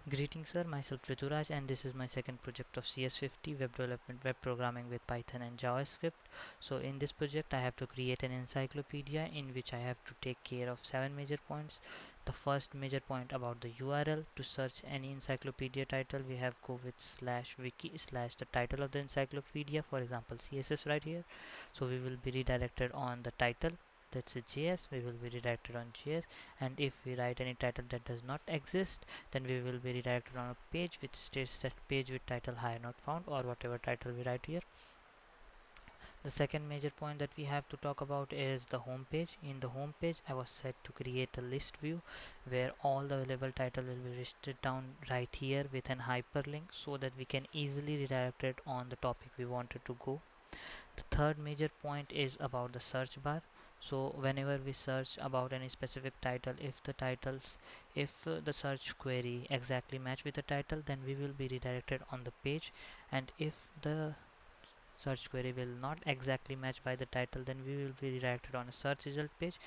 Greetings sir, myself Rituraj and this is my second project of CS50 web development, web programming with Python and JavaScript. So in this project I have to create an encyclopedia in which I have to take care of 7 major points. The first major point about the URL. To search any encyclopedia title we have go with /wiki/ the title of the encyclopedia, for example CSS right here. So we will be redirected on the title, that's a JS, we will be redirected on JS, and if we write any title that does not exist, then we will be redirected on a page which states that page with title high not found, or whatever title we write here. The second major point that we have to talk about is the home page. In the home page I was set to create a list view where all the available title will be listed down right here with an hyperlink so that we can easily redirect it on the topic we wanted to go. The third major point is about the search bar. So whenever we search about any specific title, if the search query exactly match with the title, then we will be redirected on the page, and if the search query will not exactly match by the title, then we will be redirected on a search result page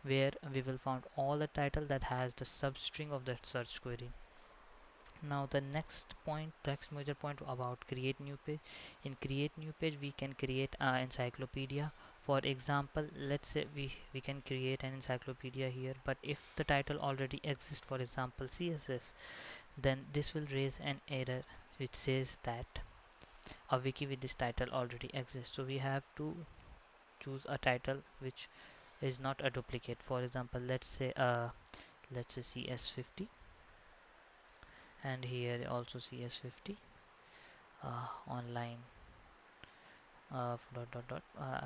where we will find all the title that has the substring of that search query. Now the next major point about create new page. In create new page we can create an encyclopedia. For example, let's say we can create an encyclopedia here, but if the title already exists, for example CSS, then this will raise an error which says that a wiki with this title already exists. So we have to choose a title which is not a duplicate. For example, let's say CS50, and here also CS50 online I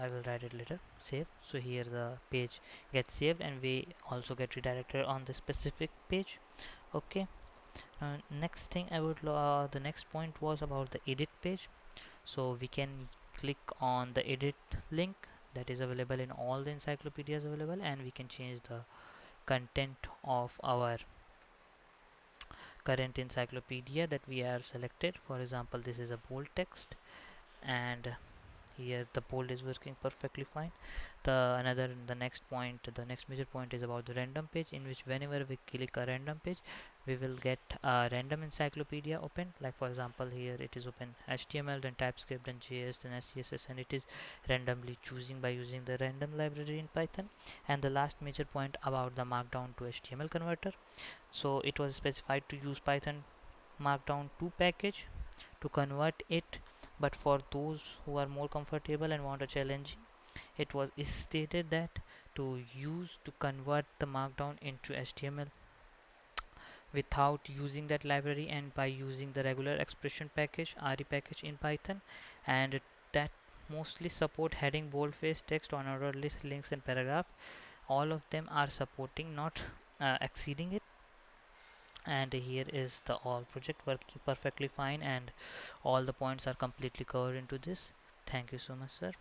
will write it later, save. So here the page gets saved and we also get redirected on the specific page. Okay, next thing the next point was about the edit page. So we can click on the edit link that is available in all the encyclopedias available, and we can change the content of our current encyclopedia that we are selected. For example, this is a bold text, and here the bold is working perfectly fine. The next major point is about the random page, in which whenever we click a random page we will get a random encyclopedia open. Like for example, here it is open HTML, then TypeScript, then JS, then CSS, and it is randomly choosing by using the random library in Python. And the last major point about the Markdown to HTML converter. So it was specified to use Python Markdown 2 package to convert it, but for those who are more comfortable and want a challenge, it was stated that to convert the Markdown into HTML without using that library and by using the regular expression package, RE package in Python, and that mostly support heading, boldface text on order list, links, and paragraph. All of them are supporting, not exceeding it. And here is the all project working perfectly fine, and all the points are completely covered into this. Thank you so much sir.